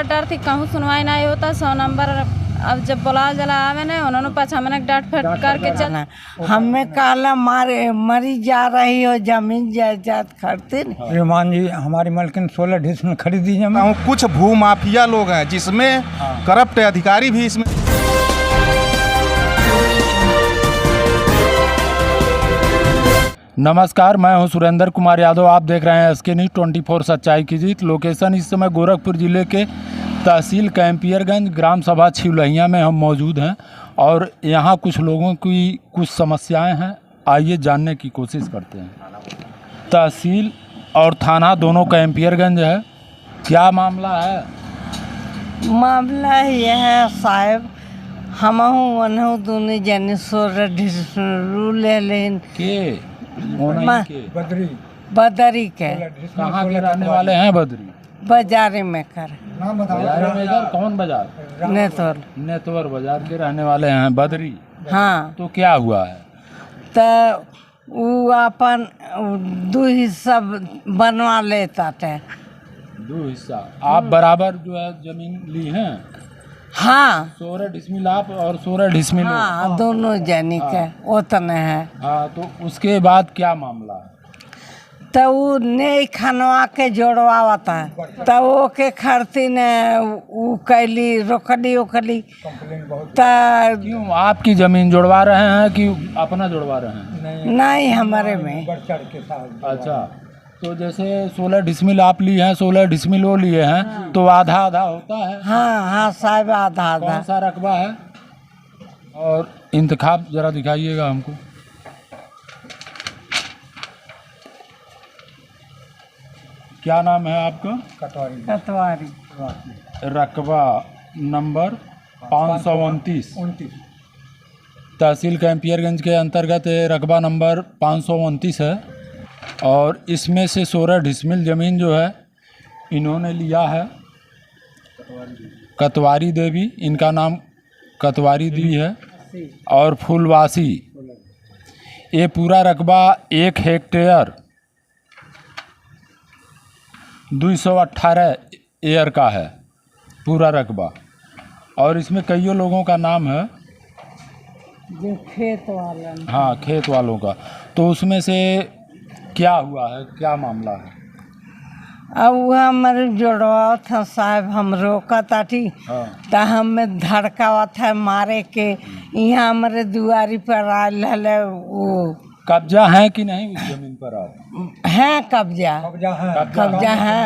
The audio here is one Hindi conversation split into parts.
डर थी कहूँ सुनवाई नहीं होता 100 नंबर अब जब बुला जला आवे ने उन्होंने पाछा मैंने डांट फट करके चलना हमें काला मारे मरी जा रही हो जमीन जायदाद खरीदते रेमान जी हमारी मालकिन 16 डिसमिल खरीदी जमीन। कुछ भू माफिया लोग हैं जिसमें करप्ट अधिकारी भी इसमें। नमस्कार, मैं हूं सुरेंद्र कुमार यादव। आप देख रहे हैं SK न्यूज़ 24 सच्चाई की जीत। लोकेशन इस समय गोरखपुर जिले के तहसील कैंपियरगंज ग्राम सभा छिलहिया में हम मौजूद हैं और यहां कुछ लोगों की कुछ समस्याएं हैं। आइए जानने की कोशिश करते हैं। तहसील और थाना दोनों कैंपियरगंज है, क्या मामला है? मामला यह है साहब, हम दोनों जने 16 डिसमिल ले लेन के बदरी के कहाँ के रहने वाले हैं? बदरी बाजारे में कर बाजार में। इधर कौन बाजार? नेतवर बाजार के रहने वाले हैं बदरी। हाँ, तो क्या हुआ है? तो वो अपन 2 हिस्सा बनवा लेता थे। 2 हिस्सा आप बराबर जो है जमीन ली हैं? हाँ 16 डिसमिल आप और 16 डिसमिल वो। हाँ, दोनों जनी के उतने है। हाँ, तो उसके बाद क्या मामला है? तो वो नई खनवा के जोड़वाता है, तो वो के खर्ची ने वो कैली रोकली उकली। तो क्यों आपकी जमीन जोड़वा रहे हैं कि अपना जोड़वा रहे हैं? नहीं हमारे में। अच्छा, तो जैसे 16 डिसमिल आप लिए हैं, 16 डिसमिल वो लिए हैं, तो आधा आधा होता है? हाँ हाँ साहब, आधा आधा। कौन सा रकबा है और इंतखाब जरा दिखाइएगा हमको। क्या नाम है आपका? कतवारी। रकबा नंबर 529 तहसील कैंपियरगंज के अंतर्गत रकबा नंबर 529 है और इसमें से 16 डिसमिल ज़मीन जो है इन्होंने लिया है कतवारी देवी, इनका नाम कतवारी देवी है, और फूलवासी। ये पूरा रकबा 1 हेक्टेयर 218 एयर का है पूरा रकबा, और इसमें कईयों लोगों का नाम है जो खेत वाला। हाँ, खेत वालों का। तो उसमें से क्या हुआ है, क्या मामला है? अब वो हमारे जोड़वा था साहब, हम रोका था ठीक। हाँ। तो हमें धड़कावा था मारे के, यहाँ हमारे दुआरी पर आयल है। वो कब्जा है कि नहीं उस जमीन पर? आप है कब्जा है।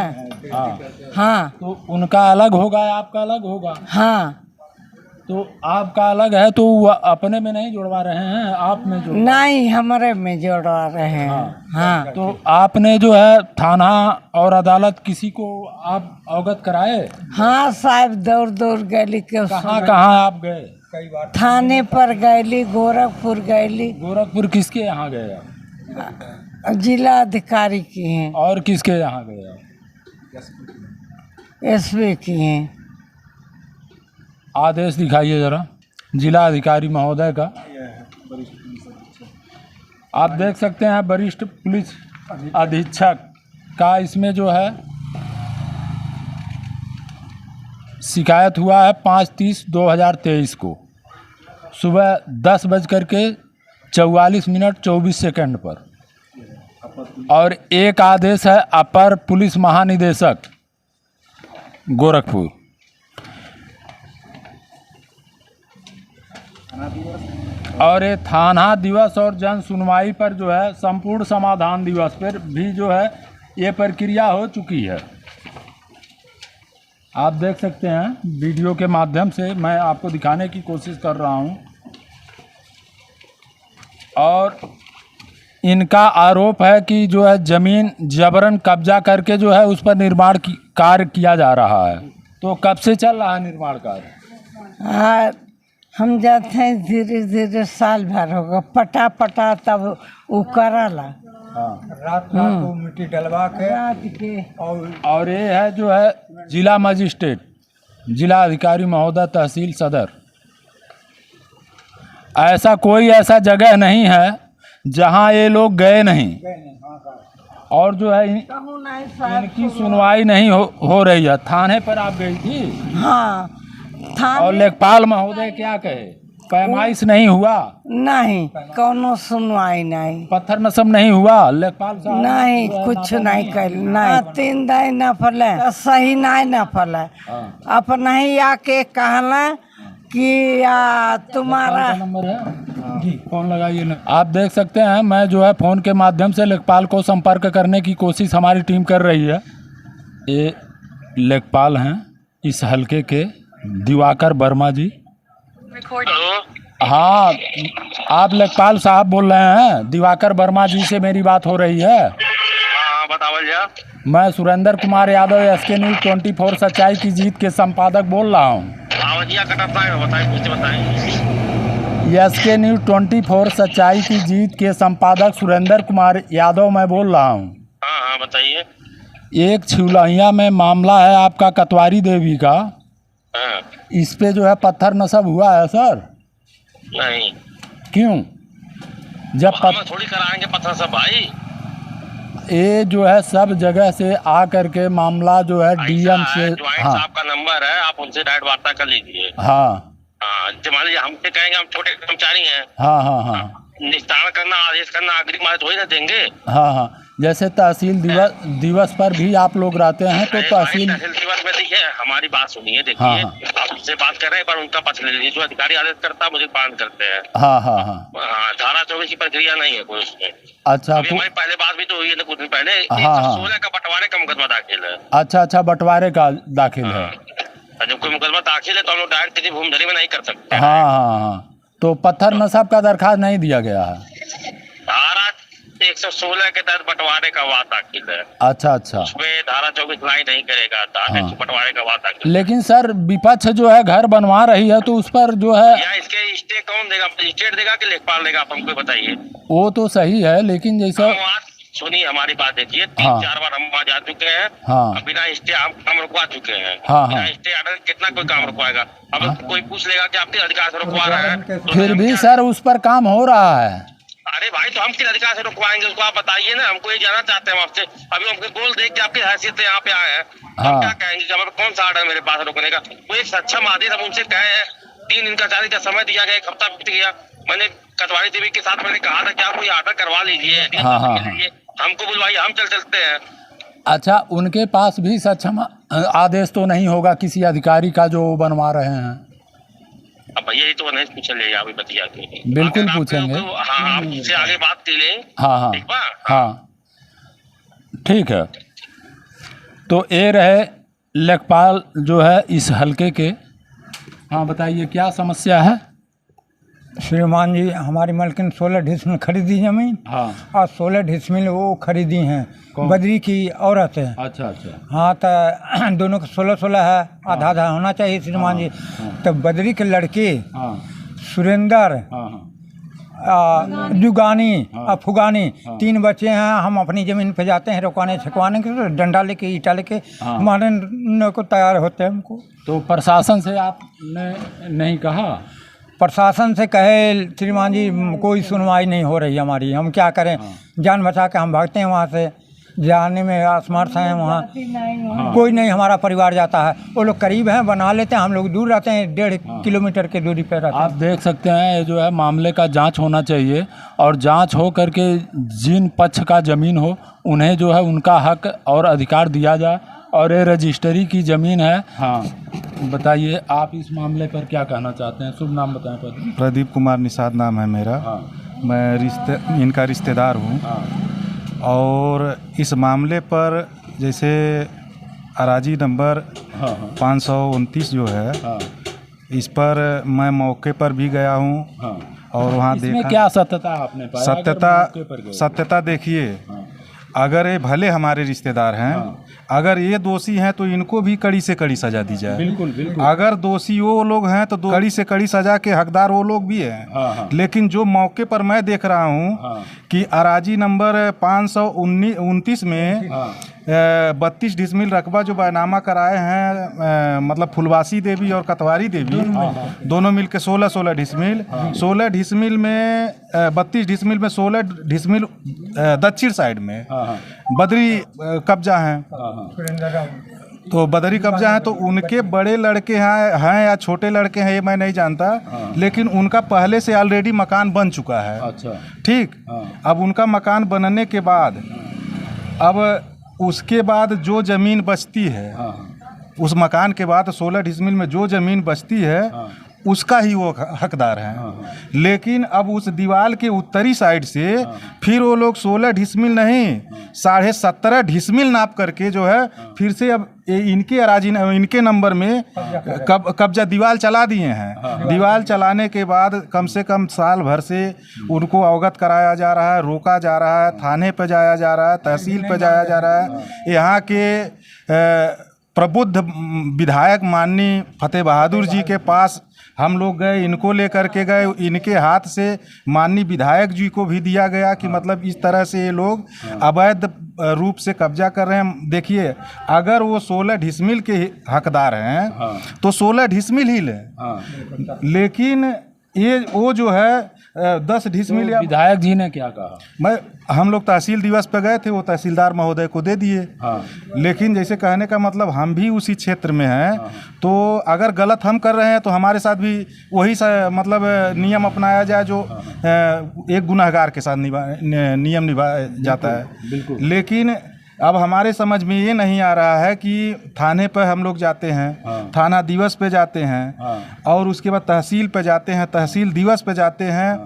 हाँ हाँ, तो उनका अलग होगा, आपका अलग होगा। हाँ तो आपका अलग है तो वो अपने में नहीं जोड़वा रहे हैं, आप में जोड़? नहीं, हमारे में जोड़वा रहे हैं। हाँ, तो आपने जो है थाना और अदालत किसी को आप अवगत कराए? हाँ साहब, दौड़ दौड़ गली के। कहाँ आप गए? थाने पर गैली, गोरखपुर गैली। गोरखपुर किसके यहाँ गए आप? जिला अधिकारी की हैं। और किसके यहाँ गए आप? SP की हैं। आदेश दिखाइए जरा जिला अधिकारी महोदय का। आप देख सकते हैं वरिष्ठ पुलिस अधीक्षक का इसमें जो है शिकायत हुआ है 5/30/2023 को सुबह 10:44 24 सेकंड पर, और एक आदेश है अपर पुलिस महानिदेशक गोरखपुर। और ये थाना दिवस और जन सुनवाई पर जो है संपूर्ण समाधान दिवस पर भी जो है ये प्रक्रिया हो चुकी है। आप देख सकते हैं वीडियो के माध्यम से मैं आपको दिखाने की कोशिश कर रहा हूं। और इनका आरोप है कि जो है ज़मीन जबरन कब्जा करके जो है उस पर निर्माण कार्य किया जा रहा है। तो कब से चल रहा है निर्माण कार्य? हाँ, हम जाते हैं धीरे धीरे, साल भर होगा। पटा तब वो करला। हाँ, रात को मिट्टी डलवा के रात के। और ये है जो है जिला मजिस्ट्रेट, जिला अधिकारी महोदय तहसील सदर। ऐसा कोई ऐसा जगह नहीं है जहां ये लोग गए नहीं, और जो है इनकी सुनवाई नहीं हो रही है। थाने पर आप गई थी? हाँ थाने और लेखपाल महोदय क्या कहे? पैमाइश नहीं हुआ? नहीं, कोनो सुनवाई नहीं, पत्थर में सब नहीं हुआ? लेखपाल साहब नहीं कुछ नहीं कर, नहीं 3 दिन न फले सही नहीं न फले। अपना ही आके कहला कि तुम्हारा नंबर है जी, फोन लगाइए ना। आप देख सकते हैं, मैं जो है फ़ोन के माध्यम से लेखपाल को संपर्क करने की कोशिश हमारी टीम कर रही है। ये लेखपाल हैं इस हलके के, दिवाकर वर्मा जी। हाँ, आप लेखपाल साहब बोल रहे हैं? दिवाकर वर्मा जी से मेरी बात हो रही है? हाँ बताओ भैया। मैं सुरेंद्र कुमार यादव SK न्यूज़ 24 सच्चाई की जीत के संपादक बोल रहा हूँ। SK न्यूज़ 24 सच्चाई की जीत के संपादक सुरेंद्र कुमार यादव मैं बोल रहा हूँ। हाँ बताइए। एक छिलहिया में मामला है आपका कतवारी देवी का। हाँ। इस पे जो है पत्थर नस्ब हुआ है सर? नहीं। क्यों? जब हम थोड़ी कराएंगे पत्थर सब भाई। ये जो है सब जगह से आ करके मामला जो है DM से। हाँ आपका नंबर है, आप उनसे डायरेक्ट वार्ता कर लीजिए। हाँ हाँ, मान लीजिए हमसे कहेंगे हम छोटे कर्मचारी हैं। हाँ निस्तारण करना, आदेश करना, अग्रिम आदेश थोड़ी ना देंगे। हाँ जैसे तहसील दिवस पर भी आप लोग रहते हैं तो तहसील दिवस में देखिए, हमारी बात सुनिए, देखिए आप उनसे बात कर रहे हैं, पर उनका पक्ष ले लीजिए। जो अधिकारी आदेश करता है मुझे पालन करते हैं। हाँ, धारा 24 की प्रक्रिया नहीं है कोई उसमें। अच्छा, हमारी पहले बात भी तो हुई है कुछ दिन पहले। 116 का बंटवारे का मुकदमा दाखिल है। अच्छा, बंटवारे का दाखिल है। जब कोई मुकदमा दाखिल है तो हम लोग डायरेक्ट किसी भूमधरी में नहीं कर सकते। हाँ, तो पत्थर नस्ब का दरखास्त नहीं दिया गया है। धारा 116 के तहत बंटवारे का वाद दाखिल है। अच्छा, उसमें धारा 24 लाई नहीं करेगा, बंटवारे का वाद दाखिल। लेकिन सर विपक्ष जो है घर बनवा रही है तो उस पर जो है या इसके स्टे कौन देगा? स्टेट देगा कि लेखपाल देगा? आप हमको बताइए। वो तो सही है, लेकिन जैसा सुनिए हमारी बात देखिए, 3-4 बार हम वहाँ जा चुके हैं। बिना स्टे हम काम रुकवा चुके हैं। बिना स्टे ऑर्डर कितना कोई काम रुकवाएगा? अब कोई पूछ लेगा कि आपके अधिकार से रुकवा रहे हैं, फिर भी सर उस पर काम हो रहा है। अरे भाई, तो हम किस अधिकार से रुकवाएंगे उसको? आप बताइए ना, हमको ये जानना चाहते हैं आपसे। अभी हमको बोल दे कि आपकी हैसियत से यहाँ पे आए हैं, हम क्या कहेंगे कि हमारे कौन सा ऑर्डर है मेरे पास रुकने का? वो एक सक्षम आदेश हम उनसे कहे हैं। 3 दिन का 4 दिन का समय दिया गया, 1 हफ्ता बीत गया। मैंने कतवारी देवी के साथ मैंने कहा था कि आप कोई ऑर्डर करवा लीजिए, हमको बुलवाइए, हम चलते हैं। अच्छा, उनके पास भी सक्षम आदेश तो नहीं होगा किसी अधिकारी का जो बनवा रहे हैं? अब भैया ये तो नहीं पूछ लिया, अभी बतिया के बिल्कुल पूछेंगे। हाँ, आप मुझसे आगे बात कर लें। हाँ, ठीक है। तो ये रहे लेखपाल जो है इस हलके के। हाँ बताइए, क्या समस्या है? श्रीमान जी, हमारी मालकिन 16 डिसमिल खरीदी जमीन। और 16 डिसमिल वो खरीदी हैं बद्री की औरत है। अच्छा। हाँ, तो दोनों का 16-16 है, आधा होना चाहिए श्रीमान जी। तो बद्री के लड़के सुरेंद्र, जुगानी और फुगानी 3 बच्चे हैं। हम अपनी ज़मीन पे जाते हैं रुकवाने छकवाने के, तो डंडा लेके ईटा लेके मारने को तैयार होते हैं हमको। तो प्रशासन से आपने नहीं कहा? प्रशासन से कहे श्रीमान जी, कोई सुनवाई नहीं हो रही हमारी। हम क्या करें? जान बचा के हम भागते हैं वहाँ से, जाने में असमर्थ हैं। वहाँ कोई नहीं, हमारा परिवार जाता है। वो लोग करीब हैं, बना लेते हैं, हम लोग दूर रहते हैं, 1.5 किलोमीटर के दूरी पर रहते हैं। आप देख सकते हैं, ये जो है मामले का जांच होना चाहिए, और जांच हो करके जिन पक्ष का ज़मीन हो उन्हें जो है उनका हक और अधिकार दिया जाए। और ये रजिस्ट्री की ज़मीन है। हाँ बताइए, आप इस मामले पर क्या कहना चाहते हैं? शुभ नाम बताएं। प्रदीप कुमार निषाद नाम है मेरा। मैं इनका रिश्तेदार हूँ। और इस मामले पर जैसे अराजी नंबर 529 जो है, इस पर मैं मौके पर भी गया हूँ। और वहाँ देखा क्या सत्यता आपने पाया? सत्यता देखिए, अगर ये भले हमारे रिश्तेदार हैं, अगर ये दोषी हैं तो इनको भी कड़ी से कड़ी सजा दी जाए। बिल्कुल। अगर दोषी वो लोग हैं तो कड़ी से कड़ी सजा के हकदार वो लोग भी हैं। लेकिन जो मौके पर मैं देख रहा हूँ कि अराजी नंबर 529 में 32 डिसमिल रकबा जो बैनामा कराए हैं, मतलब फुलवासी देवी और कतवारी देवी, दोनों मिल के 16 डिसमिल, 16 डिसमिल में 32 डिसमिल में 16 डिसमिल दक्षिण साइड में बदरी कब्जा है। तो बदरी कब्जा है, तो उनके बड़े लड़के हैं या छोटे लड़के हैं ये मैं नहीं जानता, लेकिन उनका पहले से ऑलरेडी मकान बन चुका है। अच्छा। ठीक। अब उनका मकान बनने के बाद अब उसके बाद जो ज़मीन बचती है, उस मकान के बाद 16 डिसमिल में जो ज़मीन बचती है उसका ही वो हकदार हैं। लेकिन अब उस दीवार के उत्तरी साइड से फिर वो लोग 16 डिसमिल नहीं 17.5 डिसमिल नाप करके जो है फिर से अब इनके अराजी इनके नंबर में कब्जा दीवार चला दिए हैं। दीवार चलाने के बाद कम से कम साल भर से उनको अवगत कराया जा रहा है, रोका जा रहा है, थाने पे जाया जा रहा है, तहसील पे जाया जा रहा है। यहाँ के प्रबुद्ध विधायक माननीय फतेह बहादुर जी के पास हम लोग गए, इनको लेकर के गए, इनके हाथ से माननीय विधायक जी को भी दिया गया कि मतलब इस तरह से ये लोग अवैध रूप से कब्जा कर रहे हैं। देखिए, अगर वो 16 डिसमिल के हकदार हैं तो 16 डिसमिल ही लें, लेकिन ये वो जो है 10 डिसमिल। तो विधायक जी ने क्या कहा? हम लोग तहसील दिवस पे गए थे, वो तहसीलदार महोदय को दे दिए। लेकिन जैसे कहने का मतलब हम भी उसी क्षेत्र में हैं, तो अगर गलत हम कर रहे हैं तो हमारे साथ भी वही मतलब नियम अपनाया जाए जो एक गुनहगार के साथ नियम निभाया जाता है। लेकिन अब हमारे समझ में ये नहीं आ रहा है कि थाने पर हम लोग जाते हैं, थाना दिवस पे जाते हैं, और उसके बाद तहसील पे जाते हैं, तहसील दिवस पे जाते हैं,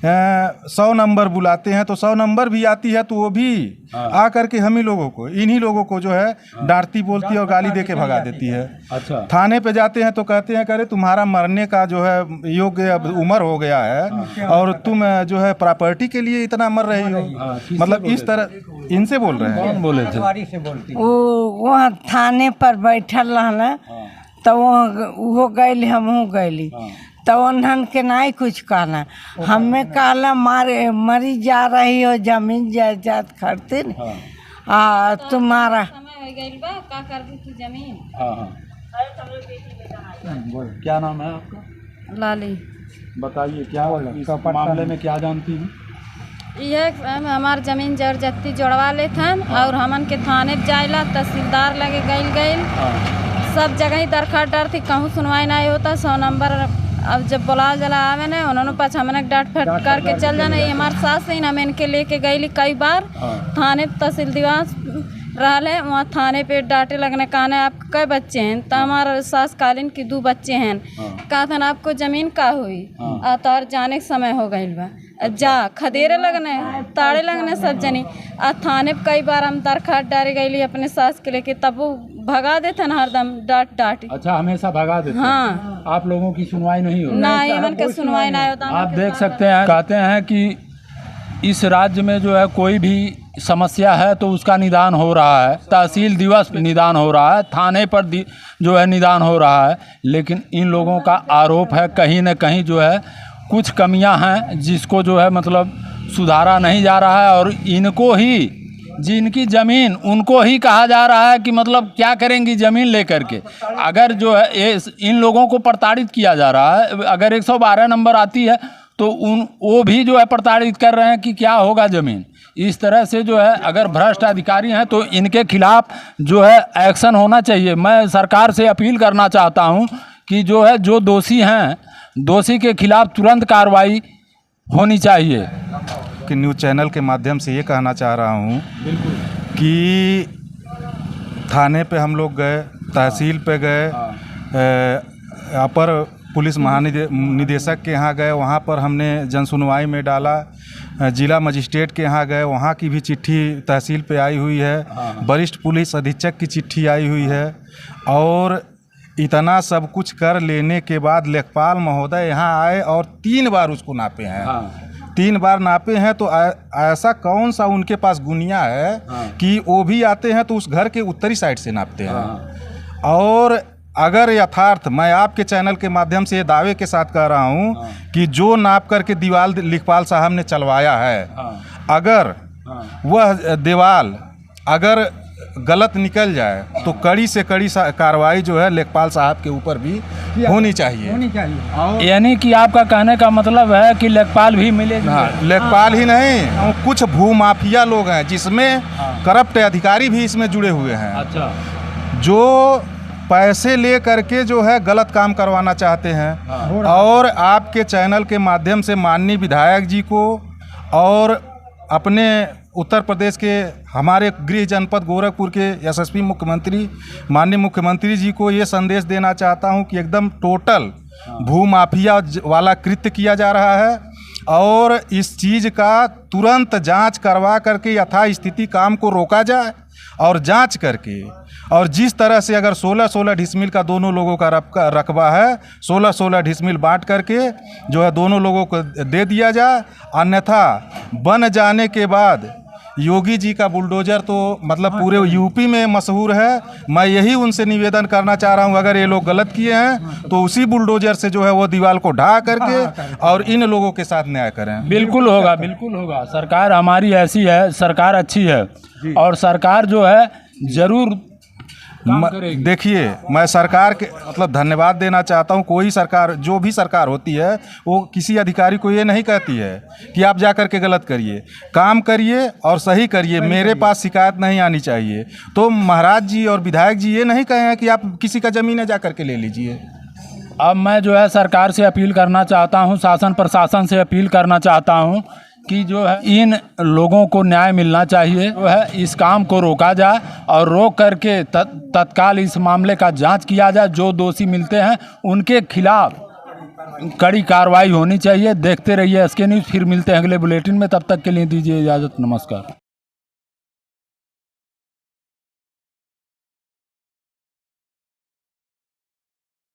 100 नंबर बुलाते हैं, तो 100 नंबर भी आती है तो वो भी आ करके हम ही लोगों को, इन्हीं लोगों को जो है डांटती बोलती है और गाली दे के भगा देती है। अच्छा। थाने पे जाते हैं तो कहते हैं करे तुम्हारा मरने का जो है योग्य अब उम्र हो गया है और तुम जो है प्रॉपर्टी के लिए इतना मर रही हो, मतलब इस तरह इनसे बोल रहे हैं। कौन बोले थे? वो वहाँ थाने पर बैठल रहना, तो वो गैली हमहूँ गैली, तो उन्हन के नहीं कुछ कहना, हमें कहला मरी जा रही हो जमीन जायदाद खातिर, तुम्हारा का कर दी तू जमीन। क्या नाम है आपका? लाली। बताइए क्या इस मामले में क्या जानती हैं? यह हमार जमीन जबरदस्ती जोड़वा लेते हैं और हमन के थाने जाइला, तहसीलदार लगे गइल सब जगह ही दरखास्त डर थी, कहूँ सुनवाई नहीं होता। 100 नंबर अब जब बुला जला आवे ने उन्होंने पास हमने डांट फट करके चल जाना। ये हमारे सास ही हम इनके लेके गई कई बार थाने तहसील दिवास रहा, वहाँ थाने पे डांटे लगने कहने आपके कई बच्चे हैं, तो हमारा सास कालीन की 2 बच्चे हैं, कहा था आपको जमीन का हुई और जाने के समय हो गई बा, जा खदेरे लगने ताड़े लगने सब जनी। थाने पे कई बार हम दरखास्त डाली गई अपने सास के लेके, तब वो भगा देते ना हरदम डांट। अच्छा, हमेशा भगा देते? हाँ। आप लोगों की सुनवाई नहीं होती? नहीं, उनके सुनवाई नहीं होता। आप देख सकते हैं, कहते हैं कि इस राज्य में जो है कोई भी समस्या है तो उसका निदान हो रहा है, तहसील दिवस निदान हो रहा है, थाने पर जो है निदान हो रहा है, लेकिन इन लोगों का आरोप है कहीं न कहीं जो है कुछ कमियां हैं जिसको जो है मतलब सुधारा नहीं जा रहा है, और इनको ही जिनकी ज़मीन उनको ही कहा जा रहा है कि मतलब क्या करेंगी ज़मीन लेकर के। अगर जो है इन लोगों को प्रताड़ित किया जा रहा है, अगर 112 नंबर आती है तो वो भी जो है प्रताड़ित कर रहे हैं कि क्या होगा ज़मीन। इस तरह से जो है अगर भ्रष्ट अधिकारी हैं तो इनके खिलाफ जो है एक्शन होना चाहिए। मैं सरकार से अपील करना चाहता हूं कि जो है जो दोषी हैं, दोषी के खिलाफ तुरंत कार्रवाई होनी चाहिए। कि न्यूज़ चैनल के माध्यम से ये कहना चाह रहा हूँ कि थाने पे हम लोग गए, तहसील पे गए, अपर पुलिस महानिदेशक के यहाँ गए, वहाँ पर हमने जनसुनवाई में डाला, जिला मजिस्ट्रेट के यहाँ गए, वहाँ की भी चिट्ठी तहसील पे आई हुई है, वरिष्ठ पुलिस अधीक्षक की चिट्ठी आई हुई है, और इतना सब कुछ कर लेने के बाद लेखपाल महोदय यहाँ आए और 3 बार उसको नापे हैं। 3 बार नापे हैं, तो ऐसा कौन सा उनके पास गुनिया है कि वो भी आते हैं तो उस घर के उत्तरी साइड से नापते हैं। और अगर यथार्थ, मैं आपके चैनल के माध्यम से ये दावे के साथ कह रहा हूँ कि जो नाप करके दीवार लेखपाल साहब ने चलवाया है, अगर वह दीवार अगर गलत निकल जाए तो कड़ी से कड़ी कार्रवाई जो है लेखपाल साहब के ऊपर भी होनी चाहिए। यानी कि आपका कहने का मतलब है कि लेखपाल भी मिलेगी? हाँ, लेखपाल ही नहीं, कुछ भूमाफिया लोग हैं जिसमें करप्ट अधिकारी भी इसमें जुड़े हुए हैं। अच्छा। जो पैसे ले करके जो है गलत काम करवाना चाहते हैं। और आपके चैनल के माध्यम से माननीय विधायक जी को और अपने उत्तर प्रदेश के हमारे गृह जनपद गोरखपुर के यशस्वी मुख्यमंत्री माननीय मुख्यमंत्री जी को ये संदेश देना चाहता हूं कि एकदम टोटल भूमाफिया वाला कृत्य किया जा रहा है और इस चीज़ का तुरंत जांच करवा करके यथास्थिति काम को रोका जाए और जांच करके, और जिस तरह से अगर 16-16 डिसमिल का दोनों लोगों का रकबा है 16-16 डिसमिल बांट करके जो है दोनों लोगों को दे दिया जाए। अन्यथा बन जाने के बाद योगी जी का बुलडोजर तो मतलब पूरे यूपी में मशहूर है। मैं यही उनसे निवेदन करना चाह रहा हूं, अगर ये लोग गलत किए हैं तो उसी बुलडोजर से जो है वो दीवार को ढा करके और इन लोगों के साथ न्याय करें। बिल्कुल होगा, बिल्कुल होगा। सरकार हमारी ऐसी है, सरकार अच्छी है और सरकार जो है ज़रूर देखिए, मैं सरकार के मतलब धन्यवाद देना चाहता हूं। कोई सरकार, जो भी सरकार होती है, वो किसी अधिकारी को ये नहीं कहती है कि आप जा कर के गलत करिए, काम करिए और सही करिए, मेरे पास शिकायत नहीं आनी चाहिए। तो महाराज जी और विधायक जी ये नहीं कहे हैं कि आप किसी का ज़मीन है जा कर के ले लीजिए। अब मैं जो है सरकार से अपील करना चाहता हूं, शासन प्रशासन से अपील करना चाहता हूं कि जो है इन लोगों को न्याय मिलना चाहिए, जो है इस काम को रोका जाए और रोक करके तत्काल इस मामले का जांच किया जाए। जो दोषी मिलते हैं उनके खिलाफ कड़ी कार्रवाई होनी चाहिए। देखते रहिए SK न्यूज़, फिर मिलते हैं अगले बुलेटिन में। तब तक के लिए दीजिए इजाज़त, नमस्कार।